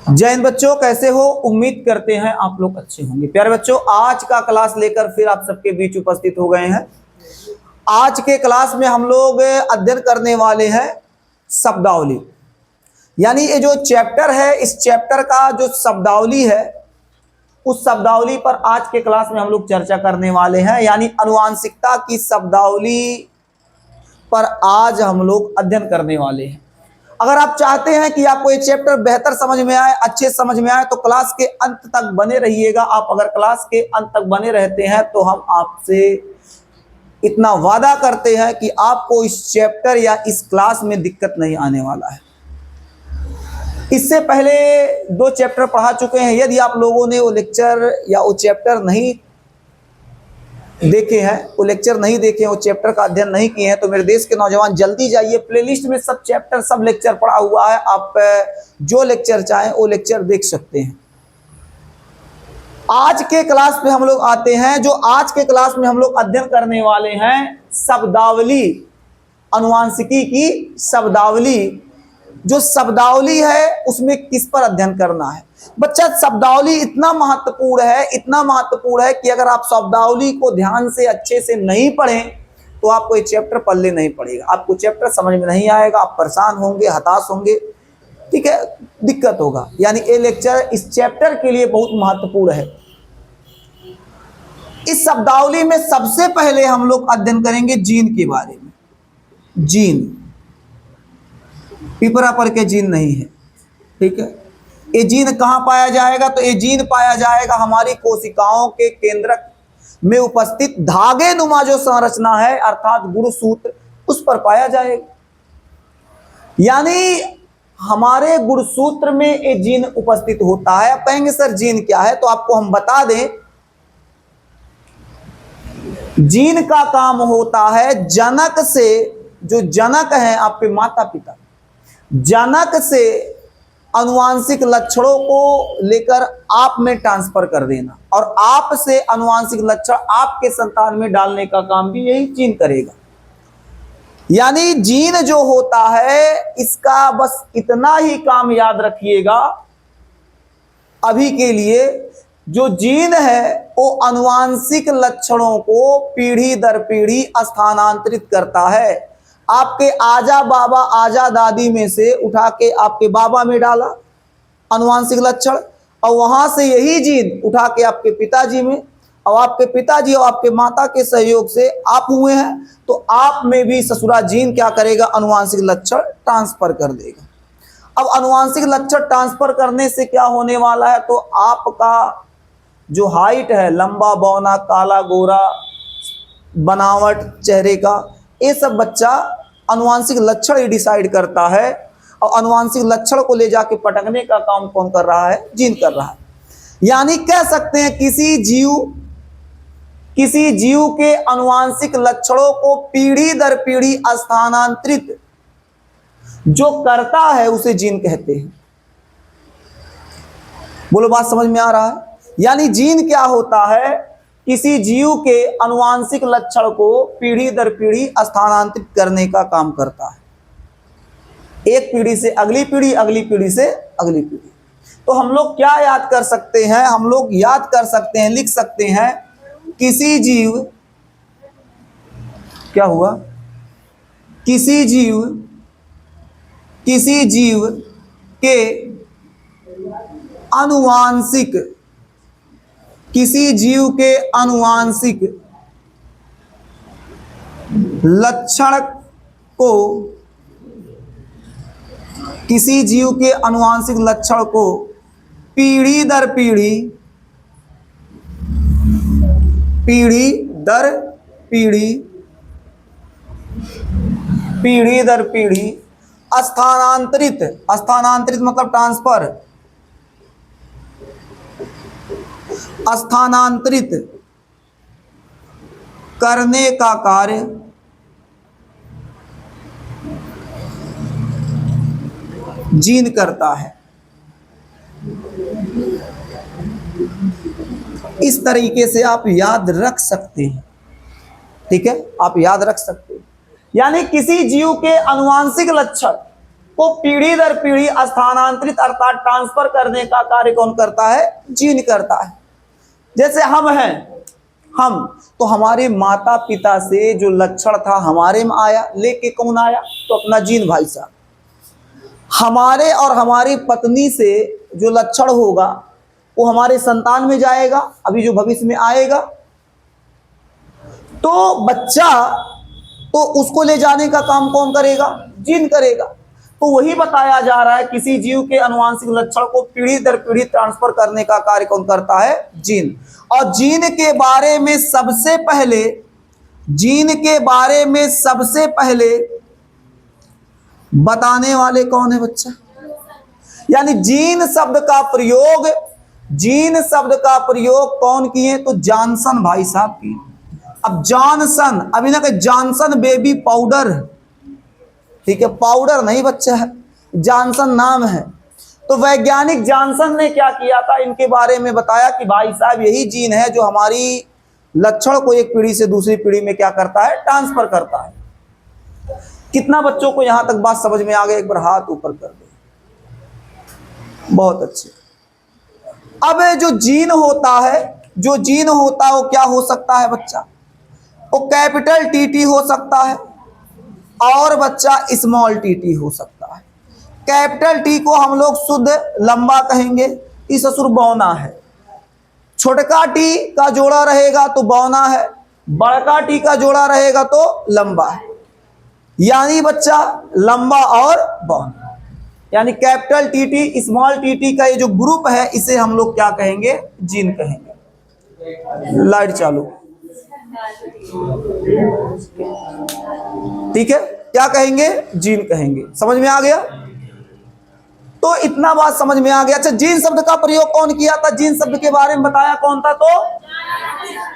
जय हिंद बच्चों, कैसे हो? उम्मीद करते हैं आप लोग अच्छे होंगे। प्यारे बच्चों, आज का क्लास लेकर फिर आप सबके बीच उपस्थित हो गए हैं। आज के क्लास में हम लोग अध्ययन करने वाले हैं शब्दावली, यानी ये जो चैप्टर है, इस चैप्टर का जो शब्दावली है, उस शब्दावली पर आज के क्लास में हम लोग चर्चा करने वाले हैं। यानी आनुवांशिकता की शब्दावली पर आज हम लोग अध्ययन करने वाले हैं। अगर आप चाहते हैं कि आपको ये चैप्टर बेहतर समझ में आए, अच्छे समझ में आए, तो क्लास के अंत तक बने रहिएगा। आप अगर क्लास के अंत तक बने रहते हैं तो हम आपसे इतना वादा करते हैं कि आपको इस चैप्टर या इस क्लास में दिक्कत नहीं आने वाला है। इससे पहले 2 चैप्टर पढ़ा चुके हैं। यदि आप लोगों ने वो लेक्चर या वो चैप्टर नहीं देखे हैं, वो लेक्चर नहीं देखे हैं, वो चैप्टर का अध्ययन नहीं किए हैं, तो मेरे देश के नौजवान जल्दी जाइए, प्लेलिस्ट में सब चैप्टर, सब लेक्चर पड़ा हुआ है। आप जो लेक्चर चाहें वो लेक्चर देख सकते हैं। आज के क्लास पे हम लोग आते हैं। जो आज के क्लास में हम लोग अध्ययन करने वाले हैं शब्दावली, आनुवांशिकी की शब्दावली। जो शब्दावली है उसमें किस पर अध्ययन करना है बच्चा? शब्दावली इतना महत्वपूर्ण है कि अगर आप शब्दावली को ध्यान से अच्छे से नहीं पढ़ें तो आपको ये चैप्टर पल्ले नहीं पड़ेगा, आपको चैप्टर समझ में नहीं आएगा, आप परेशान होंगे, हताश होंगे, ठीक है, दिक्कत होगा। यानी ये लेक्चर इस चैप्टर के लिए बहुत महत्वपूर्ण है। इस शब्दावली में सबसे पहले हम लोग अध्ययन करेंगे जीन के बारे में। जीन, पिपरा पर के जीन नहीं है, ठीक है। ये जीन कहाँ पाया जाएगा? तो ये जीन पाया जाएगा हमारी कोशिकाओं के केंद्रक में उपस्थित धागे नुमा जो संरचना है, अर्थात गुणसूत्र, उस पर पाया जाएगा। यानी हमारे गुणसूत्र में ये जीन उपस्थित होता है। कहेंगे सर जीन क्या है? तो आपको हम बता दें, जीन का काम होता है जनक से, जो जनक हैं आपके माता पिता, जनक से आनुवांशिक लक्षणों को लेकर आप में ट्रांसफर कर देना, और आप से आनुवांशिक लक्षण आपके संतान में डालने का काम भी यही जीन करेगा। यानी जीन जो होता है, इसका बस इतना ही काम याद रखिएगा अभी के लिए। जो जीन है वो आनुवांशिक लक्षणों को पीढ़ी दर पीढ़ी स्थानांतरित करता है। आपके आजा बाबा, आजा दादी में से उठा के आपके बाबा में डाला आनुवांशिक लक्षण, और वहां से यही जीन उठा के आपके पिताजी में, और आपके पिताजी और आपके माता के सहयोग से आप हुए हैं, तो आप में भी ससुरा जीन क्या करेगा? आनुवांशिक लक्षण ट्रांसफर कर देगा। अब आनुवांशिक लक्षण ट्रांसफर करने से क्या होने वाला है? तो आपका जो हाइट है, लंबा बौना, काला गोरा, बनावट चेहरे का, ये सब बच्चा आनुवांशिक लक्षण ही डिसाइड करता है। और आनुवांशिक लक्षण को ले जाके पटकने का काम कौन कर रहा है? जीन कर रहा है। यानी कह सकते हैं किसी जीव के आनुवांशिक लक्षणों को पीढ़ी दर पीढ़ी स्थानांतरित जो करता है उसे जीन कहते हैं। बोलो, बात समझ में आ रहा है? यानी जीन क्या होता है? किसी जीव के आनुवांशिक लक्षण को पीढ़ी दर पीढ़ी स्थानांतरित करने का काम करता है, एक पीढ़ी से अगली पीढ़ी, अगली पीढ़ी से अगली पीढ़ी। तो हम लोग क्या याद कर सकते हैं? हम लोग याद कर सकते हैं, लिख सकते हैं, किसी जीव, क्या हुआ? किसी जीव के आनुवांशिक, किसी जीव के आनुवांशिक लक्षण को, किसी जीव के आनुवांशिक लक्षण को पीढ़ी दर पीढ़ी, पीढ़ी दर पीढ़ी, पीढ़ी दर पीढ़ी स्थानांतरित, स्थानांतरित मतलब ट्रांसफर, स्थानांतरित करने का कार्य जीन करता है। इस तरीके से आप याद रख सकते हैं, ठीक है, आप याद रख सकते हैं। यानी किसी जीव के आनुवांशिक लक्षण को पीढ़ी दर पीढ़ी स्थानांतरित अर्थात ट्रांसफर करने का कार्य कौन करता है? जीन करता है। जैसे हम हैं, हम तो हमारे माता पिता से जो लक्षण था हमारे में आया, लेके कौन आया? तो अपना जीन भाई साहब। हमारे और हमारी पत्नी से जो लक्षण होगा वो हमारे संतान में जाएगा, अभी जो भविष्य में आएगा। तो बच्चा, तो उसको ले जाने का काम कौन करेगा? जीन करेगा। तो वही बताया जा रहा है, किसी जीव के अनुवांशिक लक्षण को पीढ़ी दर पीढ़ी ट्रांसफर करने का कार्य कौन करता है? जीन। और जीन के बारे में सबसे पहले, जीन के बारे में सबसे पहले बताने वाले कौन है बच्चा? यानी जीन शब्द का प्रयोग, जीन शब्द का प्रयोग कौन किए? तो जॉनसन भाई साहब किए। अब जॉनसन, अभी ना कि जॉनसन बेबी पाउडर, ठीक है, पाउडर नहीं बच्चा है, जॉनसन नाम है। तो वैज्ञानिक जॉनसन ने क्या किया था? इनके बारे में बताया कि भाई साहब यही जीन है जो हमारी लक्षण को एक पीढ़ी से दूसरी पीढ़ी में क्या करता है? ट्रांसफर करता है। कितना बच्चों को यहां तक बात समझ में आ गई? एक बार हाथ ऊपर कर दो। बहुत अच्छे। अब जो जीन होता है, जो जीन होता है वो क्या हो सकता है बच्चा? वो कैपिटल टीटी हो सकता है और बच्चा स्मॉल टीटी हो सकता है। कैपिटल टी को हम लोग शुद्ध लंबा कहेंगे, इस ससुर बौना है। छोटका टी का जोड़ा रहेगा तो बौना है, बड़का टी का जोड़ा रहेगा तो लंबा है। यानी बच्चा लंबा और बौना, यानी कैपिटल टीटी स्मॉल टीटी का ये जो ग्रुप है इसे हम लोग क्या कहेंगे? जीन कहेंगे। लाइट चालू, ठीक है, क्या कहेंगे? जीन कहेंगे। समझ में आ गया? तो इतना बात समझ में आ गया। अच्छा, जीन शब्द का प्रयोग कौन किया था? जीन शब्द के बारे में बताया कौन था? तो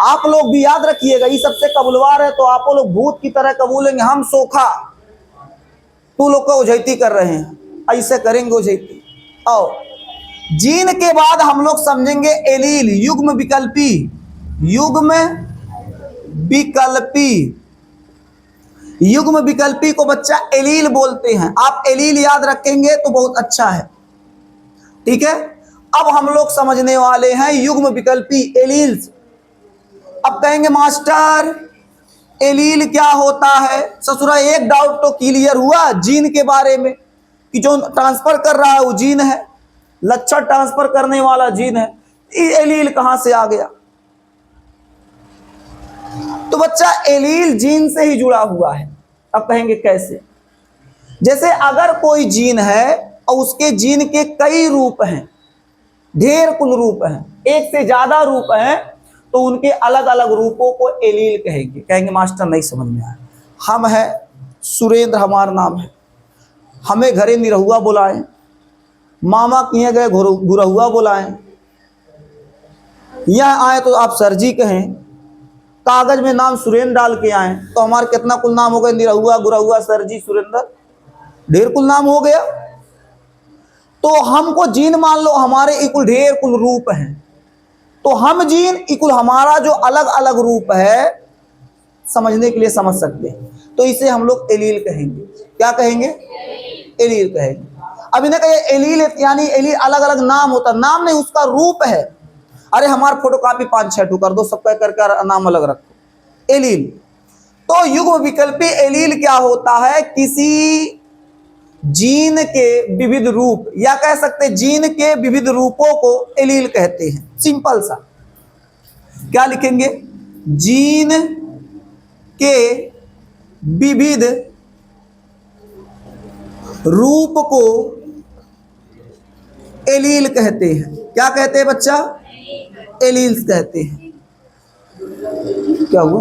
आप लोग भी याद रखिएगा, ये सबसे कबूलवार है तो आप लोग भूत की तरह कबूलेंगे। हम सोखा, तू लोग का उजैती कर रहे हैं, ऐसे करेंगे उजैती। और जीन के बाद हम लोग समझेंगे एलील, युग्म विकल्पी, युग्म विकल्पी, युग्म विकल्पी को बच्चा एलील बोलते हैं। आप एलील याद रखेंगे तो बहुत अच्छा है, ठीक है। अब हम लोग समझने वाले हैं युग्म विकल्पी एलील्स। अब कहेंगे मास्टर एलील क्या होता है? ससुरा एक डाउट तो क्लियर हुआ जीन के बारे में कि जो ट्रांसफर कर रहा है वो जीन है, लक्षण ट्रांसफर करने वाला जीन है। एलील कहां से आ गया? तो बच्चा एलील जीन से ही जुड़ा हुआ है। अब कहेंगे कैसे? जैसे अगर कोई जीन है और उसके जीन के कई रूप हैं, ढेर कुल रूप हैं, एक से ज्यादा रूप हैं, तो उनके अलग अलग रूपों को एलील कहेंगे। कहेंगे मास्टर नहीं समझ में आया। हम है सुरेंद्र, हमारा नाम है, हमें घरे निरहुआ बुलाएं, मामा किए गए गुरहुआ बुलाएं, यह आए तो आप सर जी कहें, कागज में नाम सुरेंद्र डाल के आए तो हमारे कितना कुल नाम हो गए? निरहुआ, गुरहुआ, सर जी, सुरेंद्र, ढेर कुल नाम हो गया। तो हमको जीन मान लो हमारे इकुल ढेर कुल रूप हैं, तो हम जीन इकुल हमारा जो अलग अलग रूप है, समझने के लिए समझ सकते हैं, तो इसे हम लोग एलील कहेंगे। क्या कहेंगे? एलील कहेंगे। अभी ना कहे एलील, यानी एलील अलग अलग नाम होता, नाम नहीं उसका रूप है। अरे हमारा फोटोकॉपी 5-6 टू कर दो, सबका करके नाम अलग रखो, एलील। तो युग्म विकल्पी एलील क्या होता है? किसी जीन के विविध रूप, या कह सकते जीन के विविध रूपों को एलील कहते हैं। सिंपल सा क्या लिखेंगे? जीन के विविध रूप को एलील कहते हैं। क्या कहते हैं बच्चा? एलील्स कहते हैं। क्या हुआ?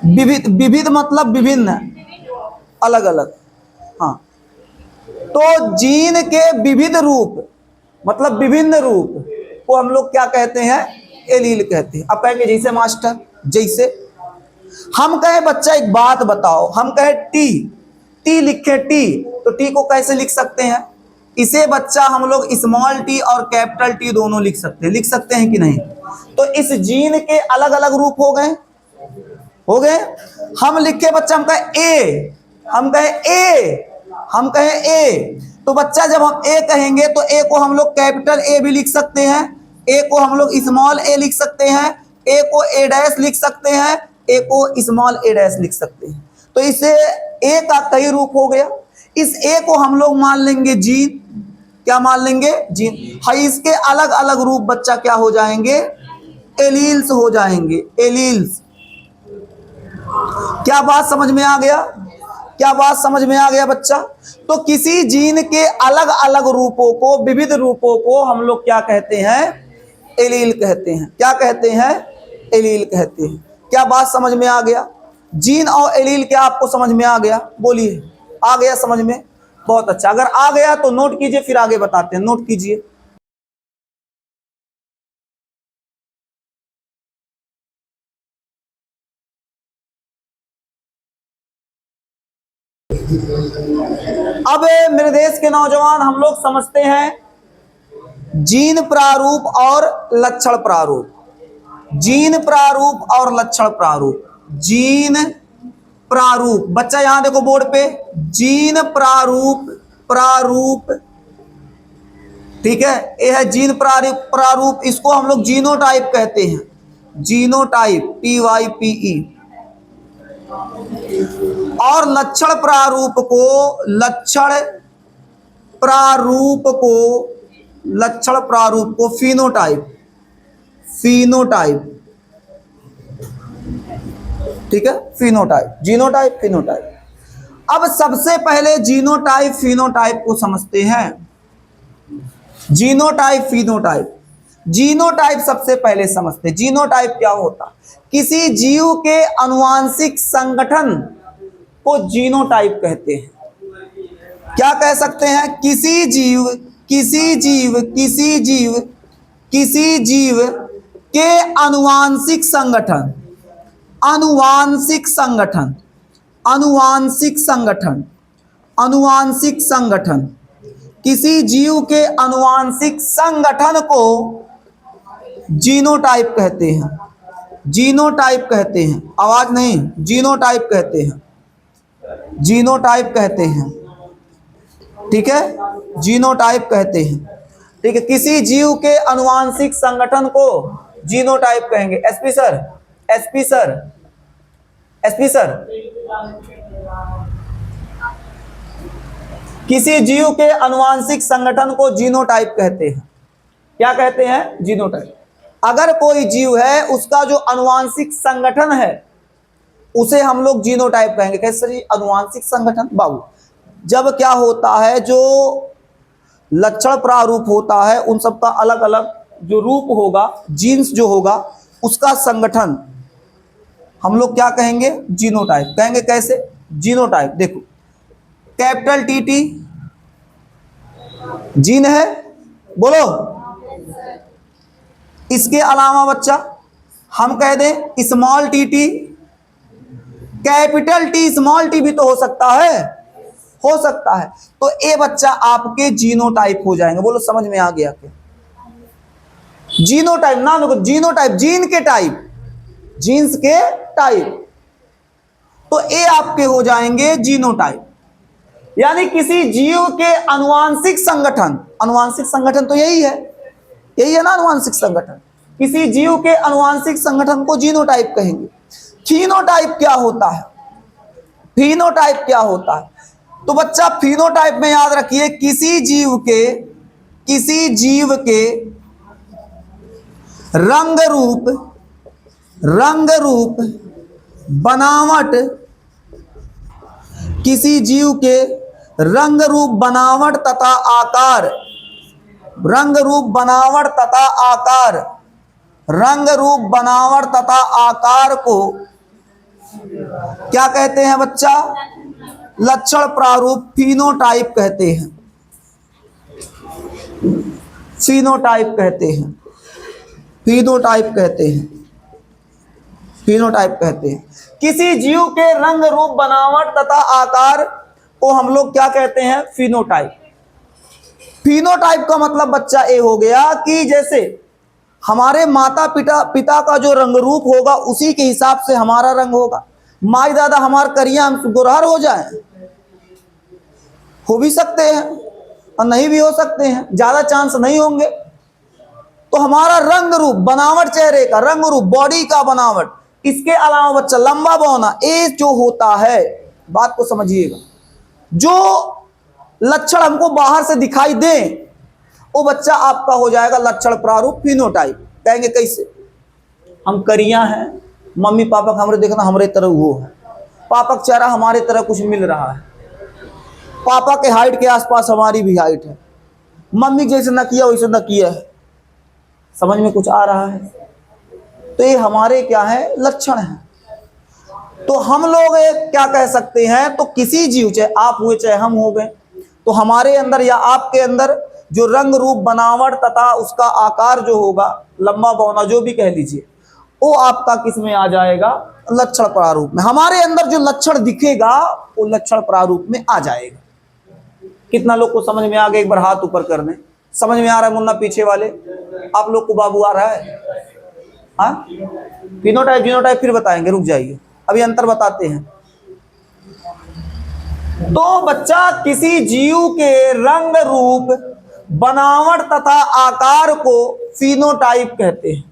विविध, विविध मतलब विभिन्न, अलग अलग। हाँ, तो जीन के विविध रूप मतलब विभिन्न रूप को हम लोग क्या कहते हैं? एलील कहते हैं। अब कहेंगे जैसे मास्टर, जैसे हम कहें बच्चा एक बात बताओ, हम कहें टी, टी लिखे टी, तो टी को कैसे लिख सकते हैं? इसे बच्चा हम लोग स्मॉल टी और कैपिटल टी दोनों लिख सकते हैं। लिख सकते हैं कि नहीं? तो इस जीन के अलग अलग रूप हो गए, हो गए। हम लिखे बच्चा, हम कहे ए, हम कहे ए, हम कहें ए, तो बच्चा जब हम ए कहेंगे तो ए को हम लोग कैपिटल ए भी लिख सकते हैं, ए को हम लोग स्मॉल ए लिख सकते हैं, ए को ए डैश लिख सकते हैं, ए को स्मॉल ए डैश लिख सकते हैं। तो इसे ए का कई रूप हो गया। इस ए को हम लोग मान लेंगे जीन। क्या मान लेंगे? जीन। हाँ, इसके अलग अलग रूप बच्चा क्या हो जाएंगे? एलील्स हो जाएंगे, एलील्स। क्या बात समझ में आ गया? क्या बात समझ में आ गया बच्चा? तो किसी जीन के अलग अलग रूपों को, विविध रूपों को हम लोग क्या कहते हैं? एलील कहते हैं। क्या कहते हैं? एलील कहते हैं। क्या बात समझ में आ गया? जीन और एलील क्या आपको समझ में आ गया? बोलिए, आ गया समझ में? बहुत अच्छा। अगर आ गया तो नोट कीजिए, फिर आगे बताते हैं। नोट कीजिए। अब मेरे देश के नौजवान, हम लोग समझते हैं जीन प्रारूप और लक्षण प्रारूप। जीन प्रारूप और लक्षण प्रारूप। जीन प्रारूप, बच्चा यहां देखो बोर्ड पे, जीन प्रारूप, प्रारूप, ठीक है। ये है जीन प्रारूप, इसको हम लोग जीनोटाइप कहते हैं। Genotype, PYPE। और लक्षण प्रारूप को, लक्षण प्रारूप को, लक्षण प्रारूप को फिनोटाइप, फिनोटाइप, ठीक है। Phenotype, genotype, phenotype. अब सबसे पहले जीनोटाइप फिनोटाइप को समझते हैं। जीनोटाइप फिनोटाइप, जीनोटाइप सबसे पहले समझते हैं। जीनोटाइप क्या होता? किसी जीव के आनुवांशिक संगठन को जीनोटाइप कहते हैं। क्या कह सकते हैं? किसी जीव, किसी जीव, किसी जीव, किसी जीव के आनुवांशिक संगठन, आनुवांशिक संगठन, आनुवांशिक संगठन, आनुवांशिक संगठन, किसी जीव के आनुवांशिक संगठन को जीनोटाइप कहते हैं। जीनोटाइप कहते हैं। आवाज नहीं, जीनोटाइप कहते हैं। जीनोटाइप कहते हैं, ठीक है। जीनोटाइप कहते हैं, ठीक है। किसी जीव के आनुवांशिक संगठन को जीनोटाइप कहेंगे। SP sir, SP sir, SP sir, किसी जीव के आनुवांशिक संगठन को जीनोटाइप कहते हैं। क्या कहते हैं? जीनोटाइप। अगर कोई जीव है, उसका जो आनुवांशिक संगठन है उसे हम लोग जीनोटाइप कहेंगे। कैसे जी? आनुवांशिक संगठन बाबू, जब क्या होता है, जो लक्षण प्रारूप होता है, उन सब का अलग अलग जो रूप होगा, जीन्स जो होगा, उसका संगठन हम लोग क्या कहेंगे? जीनोटाइप कहेंगे। कैसे? जीनोटाइप देखो, कैपिटल TT जीन है, बोलो। इसके अलावा बच्चा हम कह दें small TT, capital T, small T भी तो हो सकता है, हो सकता है। तो ये बच्चा आपके जीनोटाइप हो जाएंगे। बोलो, समझ में आ गया क्या? जीनोटाइप नाम देखो, जीनोटाइप, जीन के टाइप, जीन्स के टाइप, तो ये आपके हो जाएंगे जीनोटाइप। यानी किसी जीव के आनुवांशिक संगठन, आनुवांशिक संगठन तो यही है, यही है ना आनुवांशिक संगठन। किसी जीव के आनुवांशिक संगठन को जीनोटाइप कहेंगे। फिनोटाइप क्या होता है? फिनोटाइप क्या होता है? तो बच्चा फिनोटाइप में याद रखिए, किसी जीव के, किसी जीव के रंग रूप, रंग रूप, बनावट, किसी जीव के रंग रूप, बनावट तथा आकार, रंग रूप, बनावट तथा आकार, रंग रूप, बनावट तथा आकार को क्या कहते हैं बच्चा? लक्षण प्रारूप, फिनोटाइप कहते हैं। फिनोटाइप कहते हैं, फिनोटाइप कहते हैं, फिनोटाइप कहते हैं। किसी जीव के रंग रूप, बनावट तथा आकार को हम लोग क्या कहते हैं? फिनोटाइप। फिनोटाइप का मतलब बच्चा ये हो गया कि जैसे हमारे माता पिता का जो रंग रूप होगा, उसी के हिसाब से हमारा रंग होगा। माई दादा हमार करिया, हम गोरहर हो जाए, हो भी सकते हैं और नहीं भी हो सकते हैं, ज्यादा चांस नहीं होंगे। तो हमारा रंग रूप, बनावट, चेहरे का रंग रूप, बॉडी का बनावट, इसके अलावा बच्चा लंबा बौना, ये जो होता है, बात को समझिएगा, जो लक्षण हमको बाहर से दिखाई दे वो बच्चा आपका हो जाएगा लक्षण प्रारूप, फिनोटाइप। कहेंगे कैसे? हम करिया हैं, मम्मी पापा का हमरे देखना हमरे तरह वो है, पापा का चेहरा हमारे तरह कुछ मिल रहा है, पापा के हाइट के आसपास हमारी भी हाइट है, मम्मी जैसे नकिया वैसे नकिया है, समझ में कुछ आ रहा है? तो ये हमारे क्या है? लक्षण है। तो हम लोग क्या कह सकते हैं, तो किसी जीव, चाहे आप हुए चाहे हम हो गए, तो हमारे अंदर या आपके अंदर जो रंग रूप, बनावट तथा उसका आकार जो होगा, लंबा बौना जो भी कह लीजिए, वो आपका किस में आ जाएगा? लक्षण प्रारूप में। हमारे अंदर जो लक्षण दिखेगा वो लक्षण प्रारूप में आ जाएगा। कितना लोग को समझ में आ गया? एक बार हाथ ऊपर कर दें। समझ में आ रहा है मुन्ना? पीछे वाले आप लोग को बाबू आ रहा है? हाँ, फिनोटाइप जीनोटाइप फिर बताएंगे, रुक जाइए, अभी अंतर बताते हैं। तो बच्चा किसी जीव के रंग रूप, बनावट तथा आकार को फिनोटाइप कहते हैं।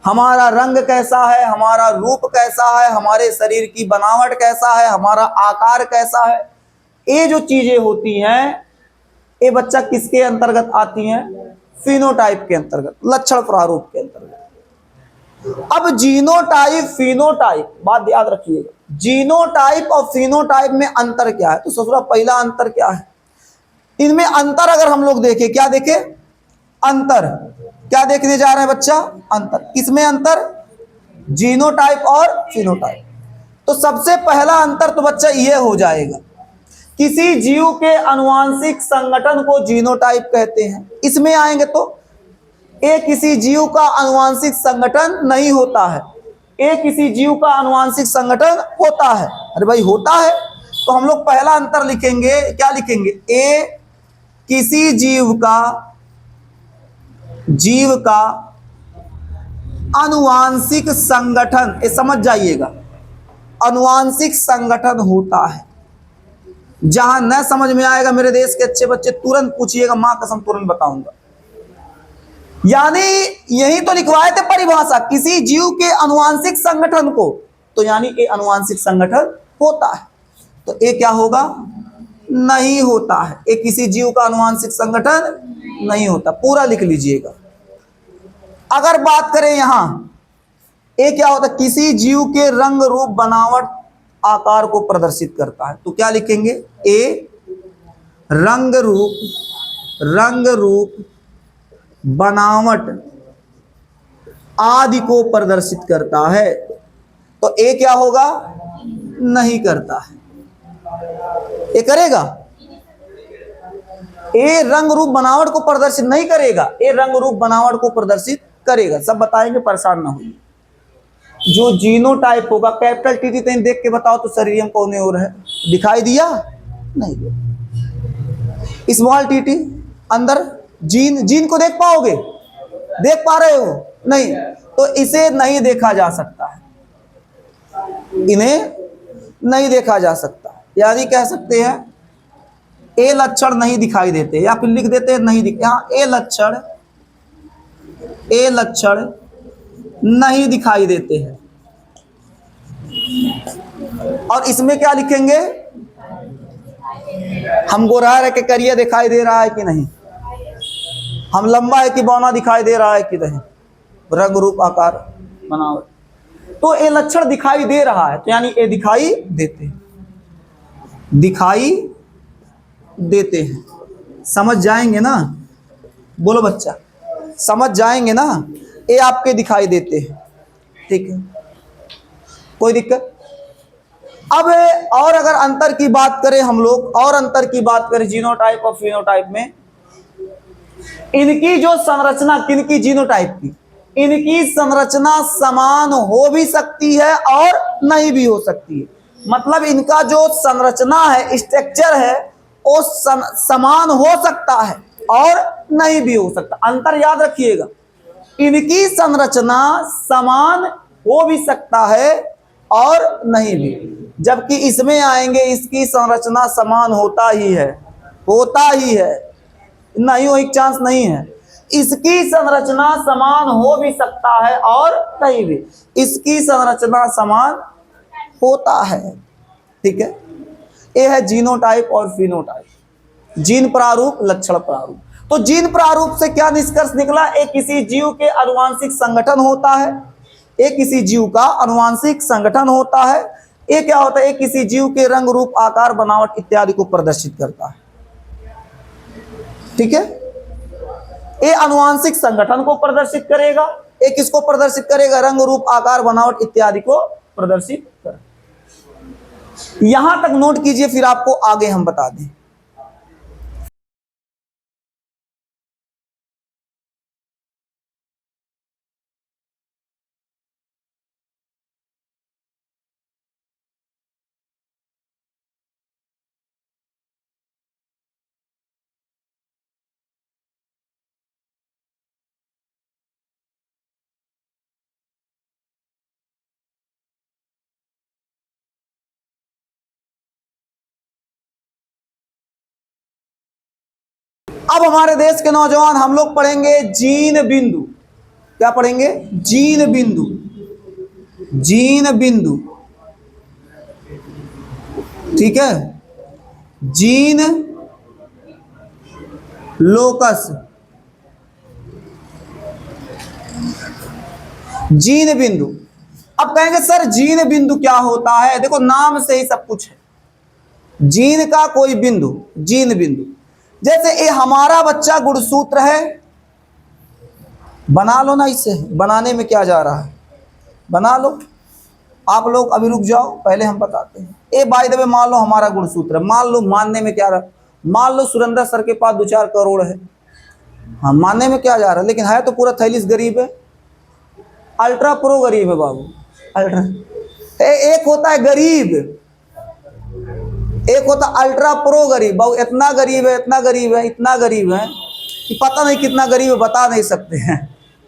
हमारा रंग कैसा है, हमारा रूप कैसा है, हमारे शरीर की बनावट कैसा है, हमारा आकार कैसा है, ये जो चीजें होती हैं ये बच्चा किसके अंतर्गत आती हैं? फिनोटाइप के अंतर्गत, लक्षण प्रारूप के अंतर्गत। अब जीनोटाइप, फिनोटाइप, बात याद रखिएगा, जीनोटाइप और फिनोटाइप में अंतर क्या है? तो ससुरा पहला अंतर क्या है? इनमें अंतर अगर हम लोग देखें, क्या देखें? अंतर क्या देखने जा रहे हैं बच्चा? अंतर। किसमें अंतर? जीनोटाइप और फिनोटाइप। तो सबसे पहला अंतर तो बच्चा ये हो जाएगा, किसी जीव के अनुवांशिक संगठन को जीनोटाइप कहते हैं। इसमें आएंगे तो ये किसी जीव का अनुवांशिक संगठन नहीं होता है, ये किसी जीव का अनुवांशिक संगठन होता है। अरे भाई होता है, तो हम लोग पहला अंतर लिखेंगे, क्या लिखेंगे? ए किसी जीव का अनुवांशिक संगठन, ये समझ जाइएगा, अनुवांशिक संगठन होता है। जहां न समझ में आएगा मेरे देश के अच्छे बच्चे तुरंत पूछिएगा, मां कसम तुरंत बताऊंगा। यानी यही तो लिखवाए थे परिभाषा, किसी जीव के अनुवांशिक संगठन को, तो यानी ये अनुवांशिक संगठन होता है। तो ये क्या होगा? नहीं होता है। ये किसी जीव का अनुवांशिक संगठन नहीं होता, पूरा लिख लीजिएगा। अगर बात करें यहां, ये क्या होता है? किसी जीव के रंग रूप, बनावट, आकार को प्रदर्शित करता है। तो क्या लिखेंगे? ए रंग रूप, बनावट आदि को प्रदर्शित करता है। तो ए क्या होगा? नहीं करता है। ये करेगा? ए रंग रूप बनावट को प्रदर्शित नहीं करेगा, ए रंग रूप बनावट को प्रदर्शित करेगा। सब बताएंगे, परेशान ना होइए। जो जीनोटाइप होगा, कैपिटल टी टी देख के बताओ तो शरीर कौन और है? दिखाई दिया? नहीं दिया। स्मॉल टी टी अंदर जीन को देख पाओगे? देख पा रहे हो? नहीं। तो इसे नहीं देखा जा सकता है, इन्हें नहीं देखा जा सकता। यानी कह सकते हैं ए लक्षण नहीं दिखाई देते, या फिर लिख देते हैं नहीं दिख, यहाँ ए लक्षण नहीं दिखाई देते हैं। और इसमें क्या लिखेंगे? हम गोरा रह के करिया दिखाई दे रहा है कि नहीं, हम लंबा है कि बौना दिखाई दे रहा है कि नहीं, रंग रूप, आकार, बनावट, तो ये लक्षण दिखाई दे रहा है, तो यानी ये दिखाई देते हैं, दिखाई देते हैं। समझ जाएंगे ना? बोलो बच्चा, समझ जाएंगे ना? ये आपके दिखाई देते हैं, ठीक है, कोई दिक्कत? अब और अगर अंतर की बात करें हम लोग, और अंतर की बात करें जीनोटाइप और फिनोटाइप में, इनकी जो संरचना, किनकी? जीनोटाइप की, इनकी संरचना समान हो भी सकती है और नहीं भी हो सकती है। मतलब इनका जो संरचना है, स्ट्रक्चर है, वो समान हो सकता है और नहीं भी हो सकता। अंतर याद रखिएगा, इनकी संरचना समान हो भी सकता है और नहीं भी। जबकि इसमें आएंगे इसकी संरचना समान होता ही है, होता ही है, नहीं हो एक चांस नहीं है। इसकी संरचना समान हो भी सकता है और नहीं भी, इसकी संरचना समान होता है। ठीक है, ये है जीनोटाइप और फिनोटाइप, जीन प्रारूप, लक्षण प्रारूप। तो जीन प्रारूप से क्या निष्कर्ष निकला? एक किसी जीव के आनुवांशिक संगठन होता है, एक किसी जीव का आनुवांशिक संगठन होता है। ये क्या होता है? एक किसी जीव के रंग, रूप, आकार, बनावट इत्यादि को प्रदर्शित करता है। ठीक है, ये आनुवांशिक संगठन को प्रदर्शित करेगा, एक किसको प्रदर्शित करेगा? रंग, रूप, आकार, बनावट इत्यादि को प्रदर्शित कर। यहां तक नोट कीजिए, फिर आपको आगे हम बता दें। अब हमारे देश के नौजवान हम लोग पढ़ेंगे जीन बिंदु। क्या पढ़ेंगे? जीन बिंदु। जीन बिंदु, ठीक है, जीन लोकस, जीन बिंदु। अब कहेंगे सर जीन बिंदु क्या होता है? देखो नाम से ही सब कुछ है। जीन का कोई बिंदु, जीन बिंदु। जैसे ये हमारा बच्चा गुणसूत्र है, बना लो ना, इसे बनाने में क्या जा रहा है, बना लो। आप लोग अभी रुक जाओ, पहले हम बताते हैं। ए बाय द वे मान लो हमारा गुणसूत्र है, मान लो, मानने में क्या रहा, मान लो सुरेंद्र सर के पास 2-4 करोड़ है। हाँ, मानने में क्या जा रहा है, लेकिन है तो पूरा थैलिस गरीब है, अल्ट्रा प्रो गरीब है बाबू। अल्ट्रा एक होता है गरीब, एक होता अल्ट्रा प्रो गरीब। बाबू इतना गरीब है, इतना गरीब है, इतना गरीब है कि पता नहीं कितना गरीब है, बता नहीं सकते हैं,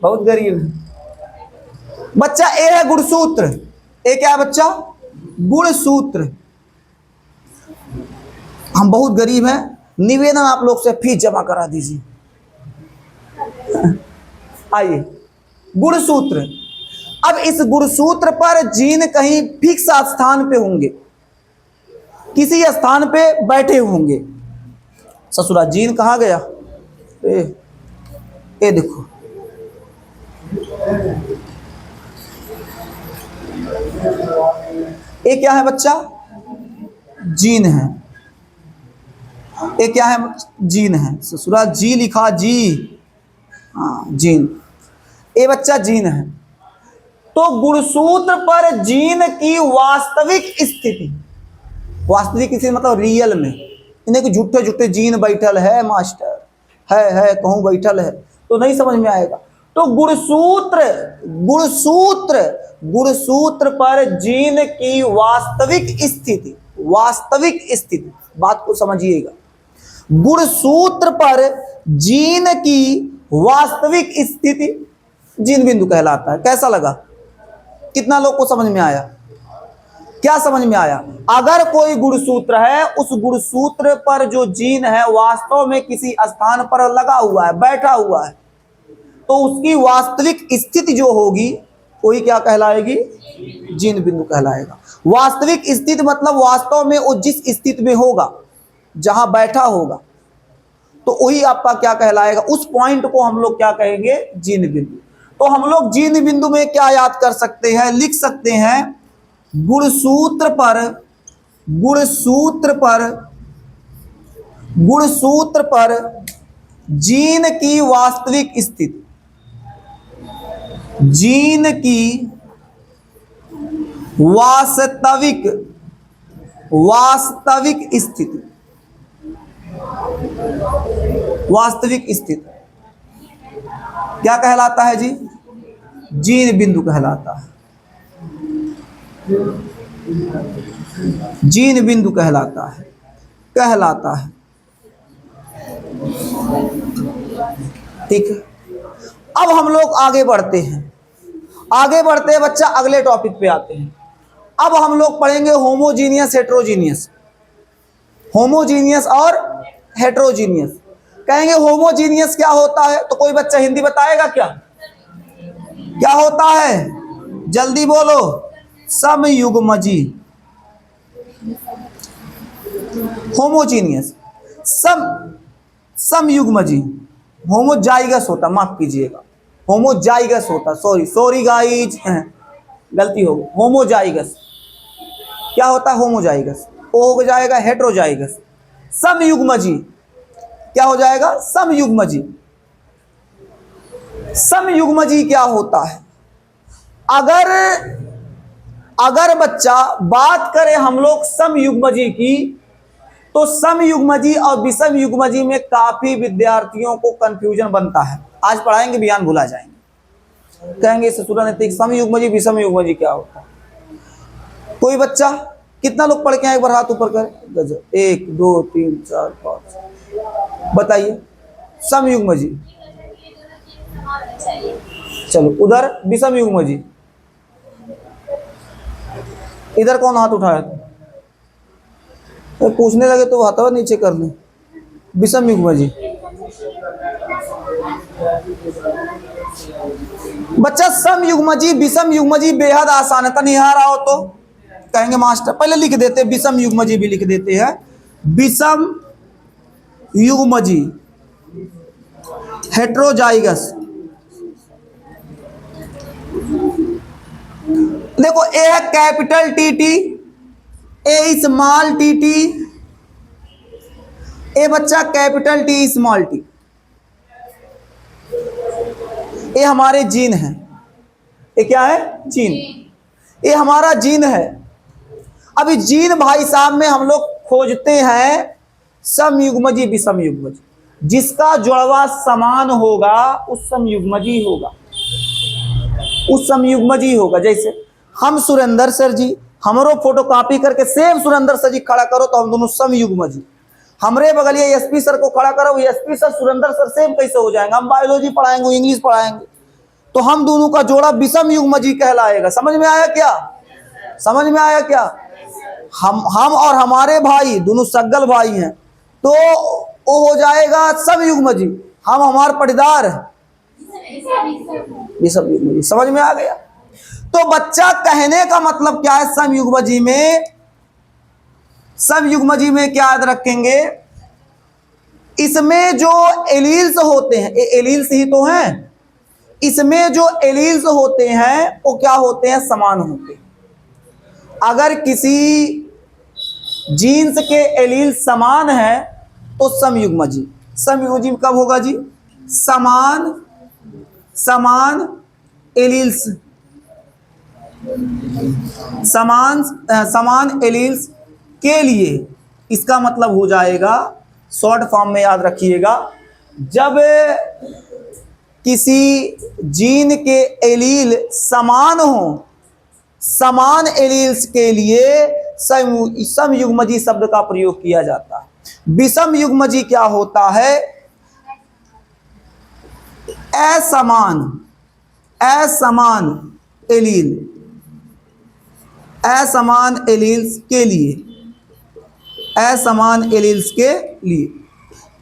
बहुत गरीब है। बच्चा ए है गुणसूत्र, ए क्या है बच्चा? गुणसूत्र। हम बहुत गरीब हैं, निवेदन आप लोग से फीस जमा करा दीजिए। आइए, गुणसूत्र। अब इस गुणसूत्र पर जीन कहीं फिक्स स्थान पे होंगे, किसी स्थान पे बैठे होंगे। ससुरा जीन कहाँ गया? ए देखो, ये क्या है बच्चा? जीन है। ये क्या है? जीन है। ससुरा जी लिखा, जी, हाँ जीन, ये बच्चा जीन है। तो गुणसूत्र पर जीन की वास्तविक स्थिति, वास्तविक स्थिति मतलब रियल में, इन्हें कि झूठे झूठे जीन बैठल है मास्टर, है कहूं बैठल है तो नहीं समझ में आएगा। तो गुणसूत्र, गुणसूत्र, गुणसूत्र पर जीन की वास्तविक स्थिति, वास्तविक स्थिति, बात को समझिएगा। गुणसूत्र पर जीन की वास्तविक स्थिति जीन बिंदु कहलाता है। कैसा लगा? कितना लोग को समझ में आया? क्या समझ में आया? अगर कोई गुणसूत्र है, उस गुणसूत्र पर जो जीन है वास्तव में किसी स्थान पर लगा हुआ है, बैठा हुआ है, तो उसकी वास्तविक स्थिति जो होगी वही क्या कहलाएगी? जीन बिंदु कहलाएगा। वास्तविक स्थिति मतलब वास्तव में वो जिस स्थिति में होगा, जहां बैठा होगा, तो वही आपका क्या कहलाएगा? उस पॉइंट को हम लोग क्या कहेंगे? जीन बिंदु। तो हम लोग जीन बिंदु में क्या याद कर सकते हैं? लिख सकते हैं गुणसूत्र पर, गुणसूत्र पर, गुणसूत्र पर जीन की वास्तविक स्थिति, जीन की वास्तविक, वास्तविक स्थिति, वास्तविक स्थिति क्या कहलाता है जी? जीन बिंदु कहलाता है। जीन बिंदु कहलाता है, कहलाता है। ठीक है, अब हम लोग आगे बढ़ते हैं, आगे बढ़ते हैं बच्चा, अगले टॉपिक पे आते हैं। अब हम लोग पढ़ेंगे होमोजीनियस हेट्रोजीनियस, होमोजीनियस और हेट्रोजीनियस। कहेंगे होमोजीनियस क्या होता है, तो कोई बच्चा हिंदी बताएगा क्या, क्या होता है, जल्दी बोलो। समयुग्मजी, होमोजीनियस, समयुग्मजी। होमोजाइगस होता, माफ कीजिएगा, होमोजाइगस होता, सॉरी गाइज, गलती हो गई, होमोजाइगस क्या होता है, होमोजाइगस। वो हो जाएगा हेट्रोजाइगस। समयुग्मजी क्या हो जाएगा, समयुग्मजी। समयुग्मजी क्या होता है, अगर बच्चा बात करें हम लोग समयुग्मजी की, तो समयुग्मजी और विषमयुग्मजी में काफी विद्यार्थियों को कंफ्यूजन बनता है। आज पढ़ाएंगे, बयान भुला जाएंगे, कहेंगे ससुरानैतिक समयुग्मजी विषमयुग्मजी क्या होता है। कोई बच्चा, कितना लोग पढ़ के आए, एक बार हाथ ऊपर करें, 1 2 3 4 5, बताइए समयुग्मजी। चलो उधर विषमयुग्मजी, इधर कौन हाथ उठाया था, तो पूछने लगे तो हाथ नीचे कर लें। विषमयुग्मजी, बच्चा समयुग्मजी विषमयुग्मजी बेहद आसान है, नहीं आ रहा हो तो कहेंगे मास्टर पहले लिख देते, विषमयुग्मजी भी लिख देते हैं। विषमयुग्मजी हेट्रोजाइगस, देखो ए है कैपिटल टी टी, ए स्मॉल टी टी, ए बच्चा कैपिटल टी स्मॉल टी, ये हमारे जीन है, ये क्या है, जीन, ये हमारा जीन है। अभी जीन भाई साहब में हम लोग खोजते हैं समयुग्मजी विषमयुग्मजी, जिसका जुड़वा समान होगा उस समयुग्मजी होगा, उस समयुग्मजी होगा। जैसे हम सुरेंद्र सर जी, हमरो फोटो कॉपी करके सेम सुरेंद्र सर जी खड़ा करो तो हम दोनों समयुग्मजी। हमरे बगलिए एसपी सर को खड़ा करो, SP sir Surendra sir same कैसे हो जाएंगे, हम बायोलॉजी पढ़ाएंगे, इंग्लिश पढ़ाएंगे, तो हम दोनों का जोड़ा विषमयुग्मजी कहलाएगा। समझ में आया क्या, समझ में आया क्या। हम और हमारे भाई दोनों सगल भाई हैं, तो वो हो जाएगा समयुग्मजी, हम हमारे पटीदार विषमयुग्मजी। समझ में आ गया। तो बच्चा कहने का मतलब क्या है, समयुग्मजी में, समयुग्मजी में क्या याद रखेंगे, इसमें जो एलील्स होते हैं, ये एलील्स ही तो हैं, इसमें जो एलील्स होते हैं वो क्या होते हैं, समान होते हैं। अगर किसी जीन्स के एलील्स समान है तो समयुग्मजी। समयुग्मजी कब होगा जी, समान एलील्स, समान एलील्स के लिए, इसका मतलब हो जाएगा, शॉर्ट फॉर्म में याद रखिएगा, जब किसी जीन के एलील समान हो, समान एलील्स के लिए समयुग्मजी शब्द का प्रयोग किया जाता है। विषमयुग्मजी क्या होता है, असमान एलील्स के लिए, असमान एलील्स के लिए।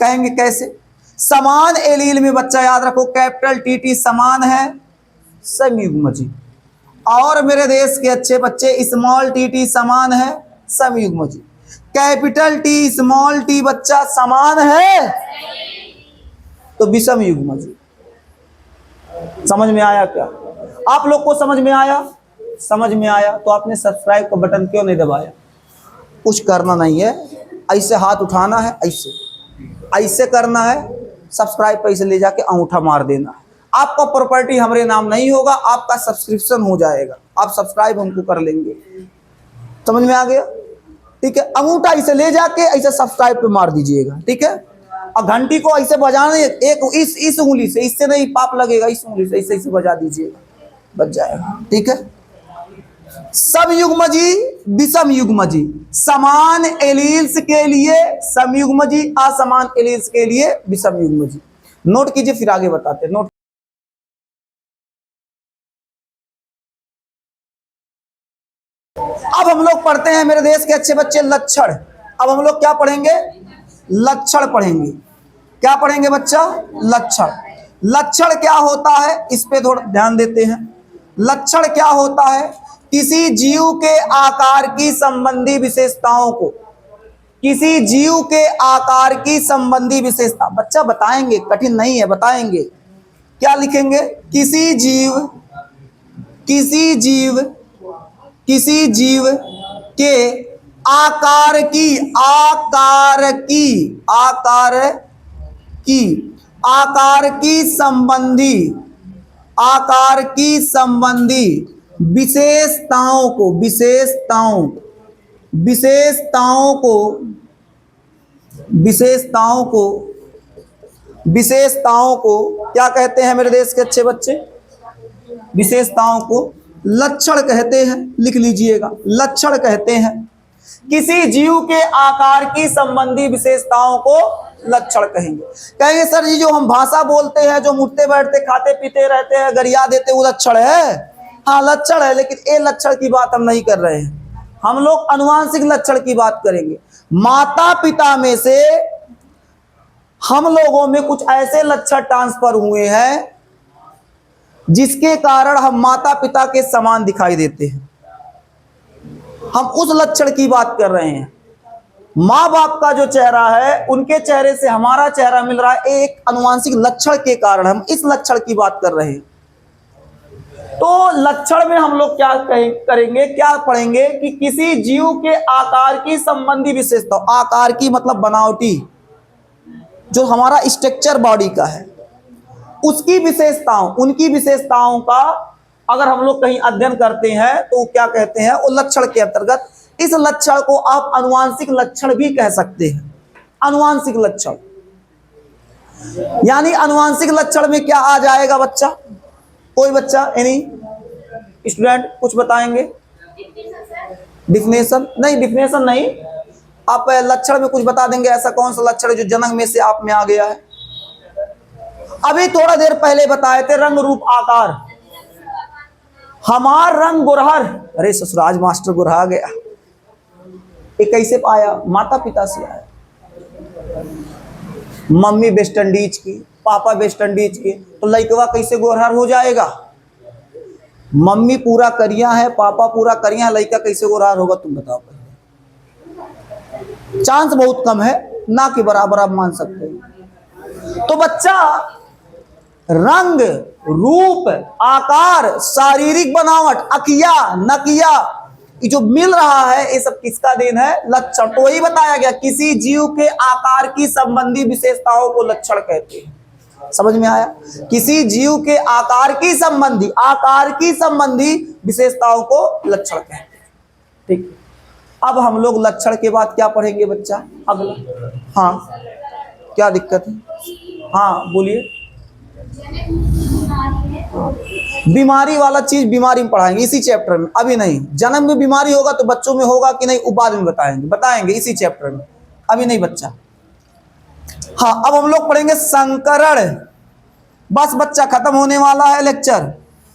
कहेंगे कैसे, समान एलील में बच्चा याद रखो, कैपिटल टी टी समान है समयुग्मजी, और मेरे देश के अच्छे बच्चे स्मॉल टी टी समान है समयुग्मजी। कैपिटल टी स्मॉल टी बच्चा समान है तो विषमयुग्मजी। समझ में आया क्या, आप लोग को समझ में आया, समझ में आया तो आपने सब्सक्राइब का बटन क्यों नहीं दबाया। कुछ करना नहीं है, ऐसे हाथ उठाना है, ऐसे करना है, सब्सक्राइब पे ऐसे ले जाके अंगूठा मार देना है। आपका प्रॉपर्टी हमारे नाम नहीं होगा, आपका सब्सक्रिप्शन हो जाएगा, आप सब्सक्राइब हमको कर लेंगे। समझ में आ गया, ठीक है। अंगूठा ऐसे ले जाके ऐसे सब्सक्राइब पे मार दीजिएगा, ठीक है। और घंटी को ऐसे बजाना, एक इस उंगली से, इससे नहीं पाप लगेगा, इस उंगली से ऐसे बजा दीजिएगा, बच जाएगा, ठीक है। समयुग्मजी विषमयुग्मजी, समान एलील्स के लिए समयुग्मजी, असमान एलील्स के लिए विषमयुग्मजी। नोट कीजिए, फिर आगे बताते हैं। नोट अब हम लोग पढ़ते हैं मेरे देश के अच्छे बच्चे लक्षण। अब हम लोग क्या पढ़ेंगे? लक्षण पढ़ेंगे। क्या पढ़ेंगे बच्चा? लक्षण। लक्षण क्या होता है इस पे थोड़ा ध्यान देते हैं। लक्षण क्या होता है? किसी जीव के आकार की संबंधी विशेषताओं को, किसी जीव के आकार की संबंधी विशेषता, बच्चा बताएंगे, कठिन नहीं है, बताएंगे। क्या लिखेंगे? किसी जीव के आकार की संबंधी विशेषताओं को क्या कहते हैं मेरे देश के अच्छे बच्चे? विशेषताओं को लक्षण कहते हैं। लिख लीजिएगा, लक्षण कहते हैं। किसी जीव के आकार की संबंधी विशेषताओं को लक्षण कहेंगे। कहेंगे सर जी जो हम भाषा बोलते हैं, जो उठते बैठते खाते पीते रहते हैं, गरिया देते, वो लक्षण है? हाँ लक्षण है, लेकिन ये लक्षण की बात हम नहीं कर रहे हैं। हम लोग अनुवांशिक लक्षण की बात करेंगे। माता पिता में से हम लोगों में कुछ ऐसे लक्षण ट्रांसफर हुए हैं जिसके कारण हम माता पिता के समान दिखाई देते हैं। हम उस लक्षण की बात कर रहे हैं। माँ बाप का जो चेहरा है, उनके चेहरे से हमारा चेहरा मिल रहा है, एक अनुवांशिक लक्षण के कारण हम इस लक्षण की बात कर रहे हैं। तो लक्षण में हम लोग क्या करेंगे, क्या पढ़ेंगे कि किसी जीव के आकार की संबंधी विशेषता, आकार की मतलब बनावटी, जो हमारा स्ट्रक्चर बॉडी का है, उसकी विशेषताओं, उनकी विशेषताओं का अगर हम लोग कहीं अध्ययन करते हैं तो क्या कहते हैं, वो लक्षण के अंतर्गत। इस लक्षण को आप अनुवांशिक लक्षण भी कह सकते हैं। अनुवांशिक लक्षण यानी अनुवांशिक लक्षण में क्या आ जाएगा बच्चा? कोई बच्चा, एनी स्टूडेंट कुछ बताएंगे? डिफिनेशन नहीं, डिफिनेशन नहीं, आप लक्षण में कुछ बता देंगे। ऐसा कौन सा लक्षण है जो जनक में से आप में आ गया है? अभी थोड़ा देर पहले बताए थे रंग रूप आकार। हमार रंग गुरहर, अरे ससुराज मास्टर गुरहा गया। ये कैसे पाया? माता पिता से आया। मम्मी वेस्ट इंडीज की, पापा वेस्ट इंडीज के, तो लड़कवा कैसे गोरहर हो जाएगा? मम्मी पूरा करिया है, पापा पूरा करिया है, लड़का कैसे गोरहर होगा? तुम बताओ। चांस बहुत कम है, ना के बराबर आप मान सकते हो। तो बच्चा रंग रूप आकार शारीरिक बनावट अकिया नकिया ये जो मिल रहा है, ये सब किसका देन है? लक्षण। तो वही बताया गया, किसी जीव के आकार की संबंधी विशेषताओं को लक्षण कहते हैं। समझ में आया? किसी जीव के आकार की संबंधी विशेषताओं को लक्षण कहते हैं। ठीक, अब हम लोग लक्षण के बाद क्या पढ़ेंगे बच्चा? अगला, हाँ क्या दिक्कत है? हाँ बोलिए। बीमारी वाला चीज बीमारी में पढ़ाएंगे इसी चैप्टर में, अभी नहीं। जन्म में बीमारी होगा तो बच्चों में होगा कि नहीं, वो बाद में बताएंगे इसी चैप्टर में, अभी नहीं बच्चा। हाँ, अब हम लोग पढ़ेंगे संकरण। बस बच्चा, खत्म होने वाला है लेक्चर।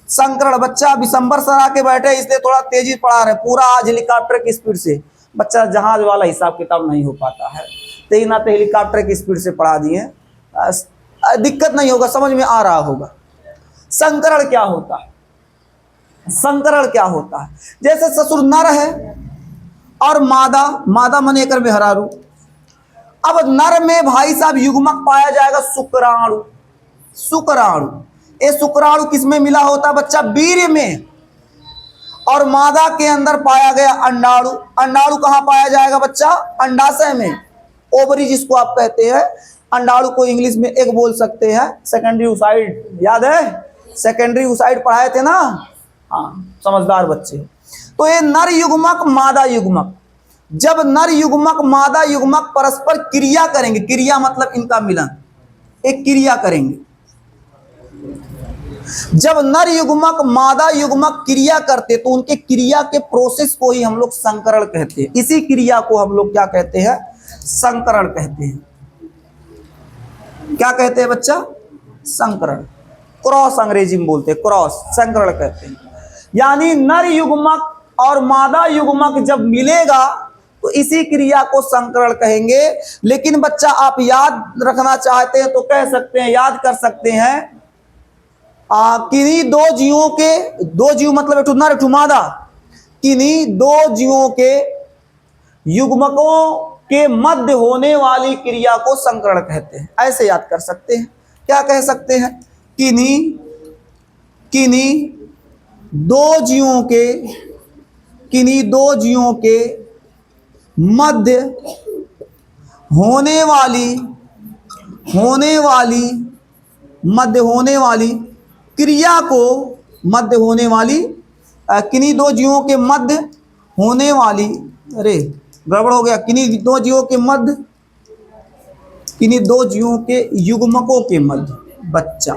संकरण, बच्चा दिसंबर सर आके बैठे इसलिए थोड़ा तेजी पढ़ा रहे, पूरा आज हेलीकॉप्टर की स्पीड से। बच्चा जहाज वाला हिसाब किताब नहीं हो पाता है, तो ना तो हेलीकॉप्टर की स्पीड से पढ़ा दिए, दिक्कत नहीं होगा, समझ में आ रहा होगा। संकरण क्या होता है? संकरण क्या होता है? जैसे ससुर नर है और मादा मन एकर में हरारू। अब नर में भाई साहब युग्मक पाया जाएगा शुक्राणु। ये शुक्राणु किसमें मिला होता है बच्चा? वीर्य में। और मादा के अंदर पाया गया अंडाणु। अंडाणु कहां पाया जाएगा बच्चा? अंडाशय में, ओवरी जिसको आप कहते हैं। अंडाणु को इंग्लिश में एक बोल सकते हैं, सेकेंडरी ओसाइड। याद है सेकेंडरी ओसाइड पढ़ाए थे ना? हाँ, समझदार बच्चे। तो ये नर युग्मक मादा युग्मक, जब नर युग्मक मादा युग्मक परस्पर क्रिया करेंगे, क्रिया मतलब इनका मिलन, एक क्रिया करेंगे। जब नर युग्मक मादा युग्मक क्रिया करते तो उनके क्रिया के प्रोसेस को ही हम लोग संकरण कहते हैं। इसी क्रिया को हम लोग क्या कहते हैं? संकरण कहते हैं। क्या कहते हैं बच्चा? संकरण। क्रॉस अंग्रेजी में बोलते हैं, क्रॉस, संकरण कहते हैं। यानी नर युग्मक और मादा युग्मक जब मिलेगा तो इसी क्रिया को संकरण कहेंगे। लेकिन बच्चा आप याद रखना चाहते हैं तो कह सकते हैं, याद कर सकते हैं, किन्हीं दो जीवों के, दो जीव मतलब एक नर एक मादा, किन्हीं दो जीवों के युग्मकों के मध्य होने वाली क्रिया को संकरण कहते हैं। ऐसे याद कर सकते हैं। क्या कह सकते हैं? किन्हीं दो जीवों के मध्य होने वाली क्रिया को, किन्हीं दो जीवों के मध्य होने वाली, अरे गड़बड़ हो गया, किन्हीं दो जीवों के युग्मकों के मध्य, बच्चा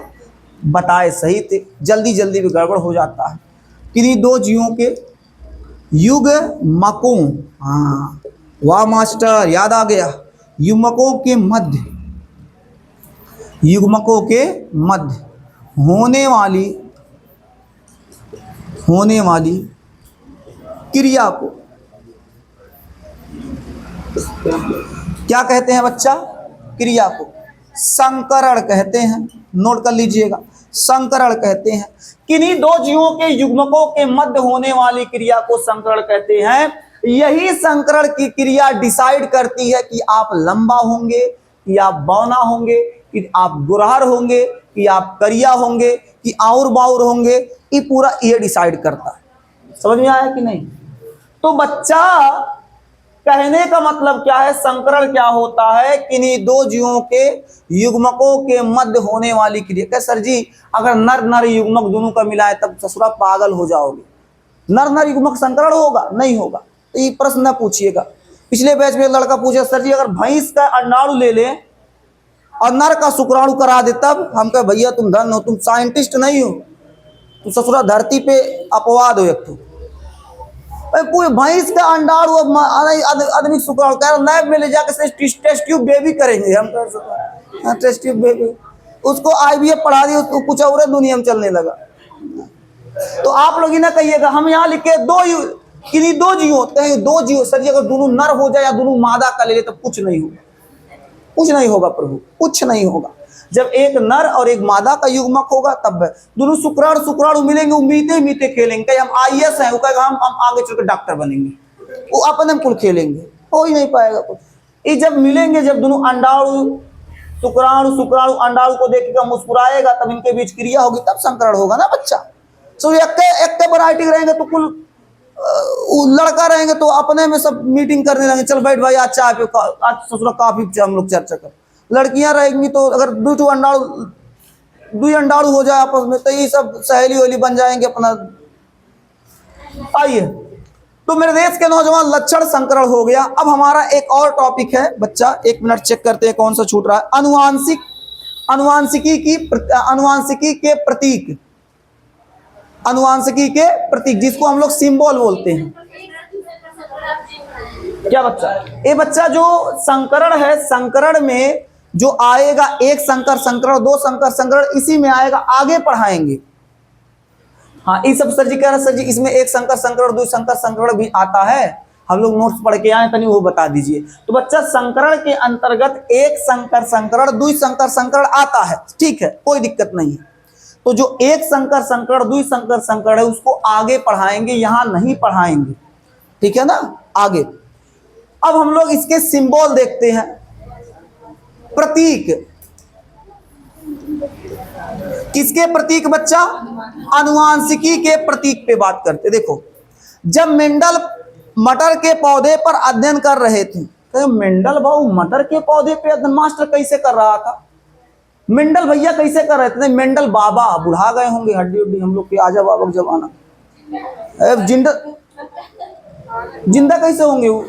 बताए सही थे, जल्दी जल्दी भी गड़बड़ हो जाता है। किन्हीं दो जीवों के युग्मकों, हाँ वाह मास्टर, याद आ गया, युग्मकों के मध्य होने वाली क्रिया को क्या कहते हैं बच्चा? क्रिया को संकरण कहते हैं। नोट कर लीजिएगा, संकरण कहते हैं। किन्हीं दो जीवों के युग्मकों के मध्य होने वाली क्रिया को संकरण कहते हैं। यही संकरण की क्रिया डिसाइड करती है कि आप लंबा होंगे, कि आप बौना होंगे, कि आप गुरहर होंगे, कि आप करिया होंगे, कि आउर बाउर होंगे। ये पूरा ये डिसाइड करता है। समझ में आया कि नहीं? तो बच्चा कहने का मतलब क्या है? संकरण क्या होता है? किन्हीं दो जीवों के युग्मकों के मध्य होने वाली क्रिया। क्या सर जी अगर नर नर युग्मक दोनों का मिलाए तब ससुरा पागल हो जाओगे? नर नर युग्मक संकरण होगा? नहीं होगा। तो ये प्रश्न न पूछिएगा। पिछले बैच में लड़का पूछे, सर जी अगर भैंस का अंडाणु ले ले और नर का शुक्राणु करा दे तब? हम कहे भैया तुम धन हो, तुम साइंटिस्ट नहीं हो, तुम ससुरा धरती पे अपवाद हो। एक तो पूरे भैंस का अंडाणु आदमी शुक्राणु कह रहा लैब में ले जाकर टेस्ट ट्यूब बेबी करेंगे। हम कह टेस्ट ट्यूब बेबी, उसको IVF पढ़ा दिया, उसको कुछ और दुनिया में चलने लगा। तो आप लोग ही ना कहिएगा हम यहाँ लिखे किन्हीं दो जीवों, सर जी अगर दोनों नर हो जाए या दोनों मादा का ले ले तो कुछ नहीं होगा, कुछ नहीं होगा प्रभु, कुछ नहीं होगा। जब एक नर और एक मादा का युग्मक होगा तब दोनों शुक्राणु मिलेंगे, वो मीते खेलेंगे। हम IAS हैं, वो कहेगा हम आगे चलकर डॉक्टर बनेंगे, वो अपने कुल खेलेंगे, हो ही नहीं पाएगा कुछ। ये जब मिलेंगे, जब दोनों अंडाणु शुक्राणु अंडाणु को देखेगा मुस्कुराएगा, तब इनके बीच क्रिया होगी, तब संकरण होगा ना बच्चा। सो एक वैरायटी रहेंगे तो कुल लड़का रहेंगे तो अपने में सब मीटिंग करने लगेंगे, चल बैठ भाई आज चाय पे, आज ससुरा काफी हम लोग चर्चा कर। लड़कियां रहेंगी तो अगर दो अंडाणु हो जाए आपस में तो ये सब सहेली वहेली बन जाएंगे अपना। आइए, तो मेरे देश के नौजवान लक्षण संकरण हो गया। अब हमारा एक और टॉपिक है बच्चा, एक मिनट चेक करते हैं कौन सा छूट रहा है। अनुवांशिकी के प्रतीक जिसको हम लोग सिंबल बोलते हैं। क्या बच्चा? ये बच्चा जो संकरण है, संकरण में जो आएगा एक संकरण, दो संकरण, इसी में आएगा, आगे पढ़ाएंगे। हाँ ये सब सर जी कह रहे, सर जी इसमें एक संकरण दो संकरण भी आता है, हम लोग नोट्स पढ़ के आए, तनी वो बता दीजिए। तो बच्चा संकरण के अंतर्गत एक संकरण दो संकरण आता है, ठीक है, कोई दिक्कत नहीं है। तो जो एक संकरण दो संकरण है उसको आगे पढ़ाएंगे, यहां नहीं पढ़ाएंगे, ठीक है ना, आगे। अब हम लोग इसके सिंबल देखते हैं, प्रतीक। किसके प्रतीक बच्चा? अनुवांशिकी के प्रतीक पे बात करते। देखो जब मेंडल मटर के पौधे पर अध्ययन कर रहे थे, तो मेंडल भाऊ मटर के पौधे पे अध्ययन मास्टर कैसे कर रहा था? मेंडल भैया कैसे कर रहे थे? मेंडल बाबा बुढ़ा गए होंगे, हड्डी उड्डी हम लोग के आजा बाबा का जमाना। जिंदा कैसे होंगे वो?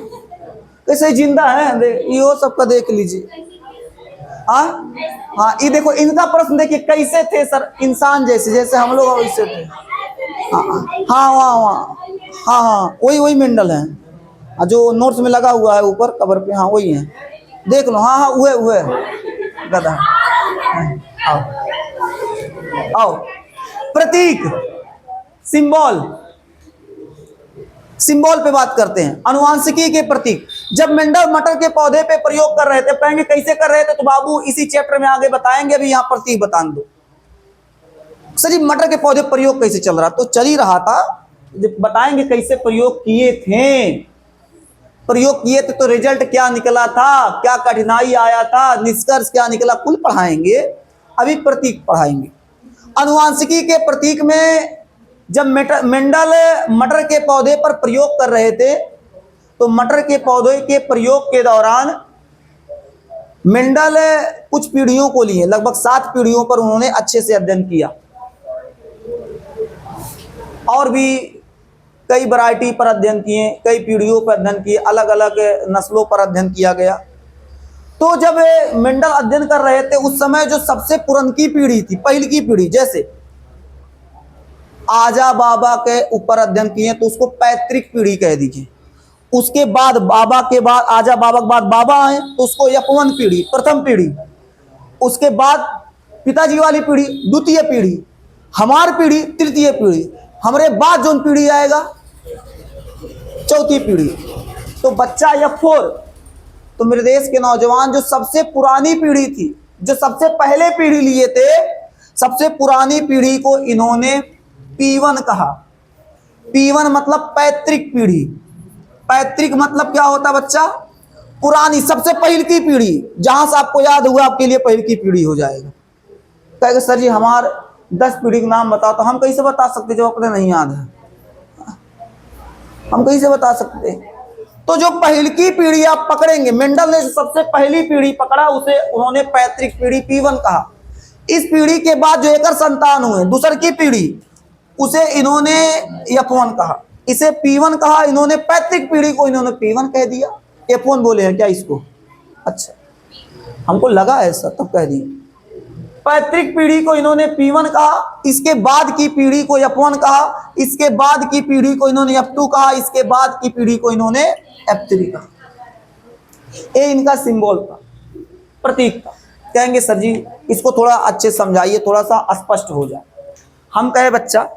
कैसे जिंदा है? ये सबका देख लीजिए। हाँ ये देखो इनका प्रश्न देखिए, कैसे थे सर? इंसान जैसे हम लोग वैसे थे। हाँ वही मेंडल है जो नोट्स में लगा हुआ है ऊपर कवर पे। हाँ वही है, देख लो। हाँ हुए गधा। आओ प्रतीक, सिंबल। सिंबल पे बात करते हैं, अनुवांशिकी के प्रतीक। जब मेंडल मटर के पौधे पे प्रयोग कर रहे थे, कहेंगे कैसे कर रहे थे, तो बाबू इसी चैप्टर में आगे बताएंगे, अभी यहाँ प्रतीक बता दो। सर जी मटर के पौधे प्रयोग कैसे चल रहा, तो चल ही रहा था, जब बताएंगे कैसे प्रयोग किए थे, प्रयोग किए थे तो रिजल्ट क्या निकला था, क्या कठिनाई आया था, निष्कर्ष क्या निकला, कुल पढ़ाएंगे। अभी प्रतीक पढ़ाएंगे। अनुवांशिकी के प्रतीक में जब मेंडल मटर के पौधे पर प्रयोग कर रहे थे, तो मटर के पौधे के प्रयोग के दौरान मेंडल कुछ पीढ़ियों को लिए, लगभग 7 पीढ़ियों पर उन्होंने अच्छे से अध्ययन किया, और भी कई वैरायटी पर अध्ययन किए, कई पीढ़ियों पर अध्ययन किए, अलग अलग नस्लों पर अध्ययन किया गया। तो जब मेंडल अध्ययन कर रहे थे, उस समय जो सबसे पुरनकी पीढ़ी थी, पहली की पीढ़ी, जैसे आजा बाबा के ऊपर अध्ययन किए तो उसको पैतृक पीढ़ी कह दीजिए। उसके बाद बाबा के बाद, आजा बाबा के बाद बाबा आए तो उसको यपवन पीढ़ी, प्रथम पीढ़ी। उसके बाद पिताजी वाली पीढ़ी, द्वितीय पीढ़ी, हमार पीढ़ी, तृतीय पीढ़ी, हमारे बाद जो पीढ़ी आएगा चौथी पीढ़ी। तो बच्चा F4, तो मेरे देश के नौजवान, जो सबसे पुरानी पीढ़ी थी, जो सबसे पहले पीढ़ी लिए थे, सबसे पुरानी पीढ़ी को इन्होंने P1 कहा। P1 मतलब पैतृक पीढ़ी। पैतृक मतलब क्या होता बच्चा, पुरानी, सबसे पहले की पीढ़ी, जहां से आपको याद हुआ आपके लिए पहले की पीढ़ी हो जाएगा। कहेगा सर जी हमार 10 पीढ़ी के नाम बताओ, तो हम कैसे बता सकते जो अपने नहीं याद है, हम कैसे बता सकते। तो जो पहली की पीढ़ी आप पकड़ेंगे, मेंडल ने जो सबसे पहली पीढ़ी पकड़ा, उसे उन्होंने पैतृक पीढ़ी P1 कहा। इस पीढ़ी के बाद जो एक संतान हुए, दूसर की पीढ़ी, उसे इन्होंने F1 कहा, इसे P1 कहा। इन्होंने पैतृक पीढ़ी को इन्होंने P1 कह दिया। F1 बोले हैं क्या इसको? अच्छा, हमको लगा ऐसा तब कह दिए। पैतृक पीढ़ी को इन्होंने P1 कहा, इसके बाद की पीढ़ी को F1 कहा, इसके बाद की पीढ़ी को इन्होंने F2 कहा, इसके बाद की पीढ़ी को इन्होंने F3 कहा। ये इनका सिंबल था, प्रतीक था। कहेंगे सर जी इसको थोड़ा अच्छे समझाइए, थोड़ा सा स्पष्ट हो जाए। हम कहे बच्चा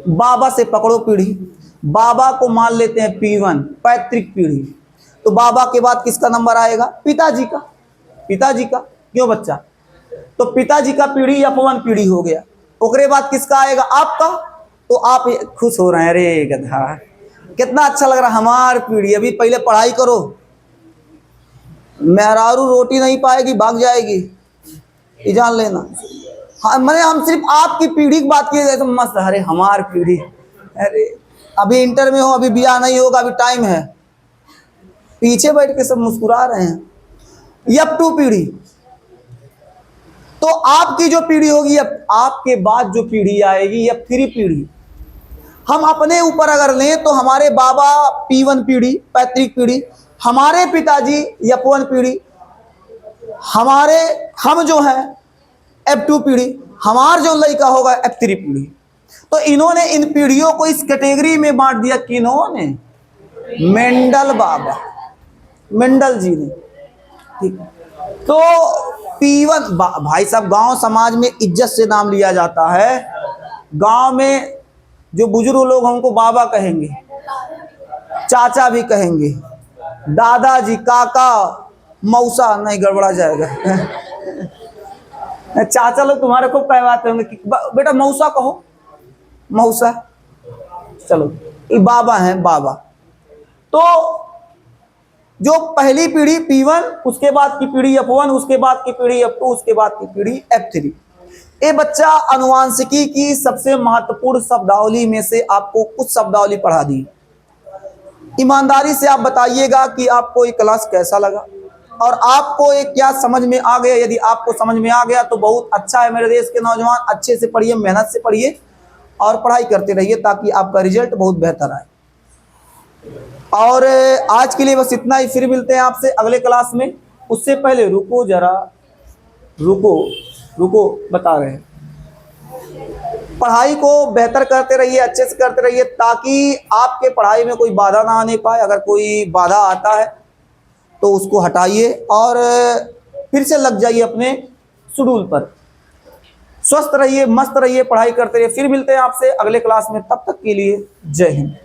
बाबा से पकड़ो पीढ़ी, बाबा को मान लेते हैं P1, पैतृक पीढ़ी, तो बाबा के बाद किसका नंबर आएगा? पिताजी का। पिताजी का क्यों बच्चा? तो पिताजी का पीढ़ी F1 पीढ़ी हो गया। उसके बाद किसका आएगा? आपका। तो आप खुश हो रहे हैं, अरे गधा कितना अच्छा लग रहा, हमार पीढ़ी। अभी पहले पढ़ाई करो, मेहरारू रोटी नहीं पाएगी, भाग जाएगी, ये जान लेना। हाँ, मैंने हम सिर्फ आपकी पीढ़ी की बात की तो मस्त, अरे हमार पीढ़ी, अरे अभी इंटर में हो, अभी ब्याह नहीं होगा, अभी टाइम है। पीछे बैठ के सब मुस्कुरा रहे हैं। F2 पीढ़ी, तो आपकी जो पीढ़ी होगी, आपके बाद जो पीढ़ी आएगी F3 पीढ़ी। हम अपने ऊपर अगर लें तो हमारे बाबा P1 पीढ़ी, पैतृक पीढ़ी, हमारे पिताजी F1 पीढ़ी, हम जो हैं F2 पीढ़ी, हमार जो लड़का होगा F3 पीढ़ी। तो इन्होंने इन पीढ़ियों को इस कैटेगरी में बांट दिया। किन्होंने? मेंडल बाबा, मेंडल जी ने। ठीक, तो P1 भाई साहब, गांव समाज में इज्जत से नाम लिया जाता है। गांव में जो बुजुर्ग लोग हमको बाबा कहेंगे, चाचा भी कहेंगे, दादाजी, काका, मौसा, नहीं गड़बड़ा जाएगा। चाचा लोग तुम्हारे को कहवाते होंगे कि बेटा मौसा कहो, मौसा। चलो ये बाबा हैं, बाबा। तो जो पहली पीढ़ी P1, उसके बाद की पीढ़ी F1, उसके बाद की पीढ़ी F2, उसके बाद की पीढ़ी F3। ये बच्चा अनुवांशिकी की सबसे महत्वपूर्ण शब्दावली में से आपको कुछ शब्दावली पढ़ा दी। ईमानदारी से आप बताइएगा कि आपको ये क्लास कैसा लगा और आपको ये क्या समझ में आ गया। यदि आपको समझ में आ गया तो बहुत अच्छा है। मेरे देश के नौजवान अच्छे से पढ़िए, मेहनत से पढ़िए और पढ़ाई करते रहिए ताकि आपका रिजल्ट बहुत बेहतर आए। और आज के लिए बस इतना ही, फिर मिलते हैं आपसे अगले क्लास में। उससे पहले रुको जरा, रुको बता रहे हैं। पढ़ाई को बेहतर करते रहिए, अच्छे से करते रहिए ताकि आपके पढ़ाई में कोई बाधा ना आने पाए। अगर कोई बाधा आता है तो उसको हटाइए और फिर से लग जाइए अपने शेड्यूल पर। स्वस्थ रहिए, मस्त रहिए, पढ़ाई करते रहिए। फिर मिलते हैं आपसे अगले क्लास में, तब तक के लिए जय हिंद।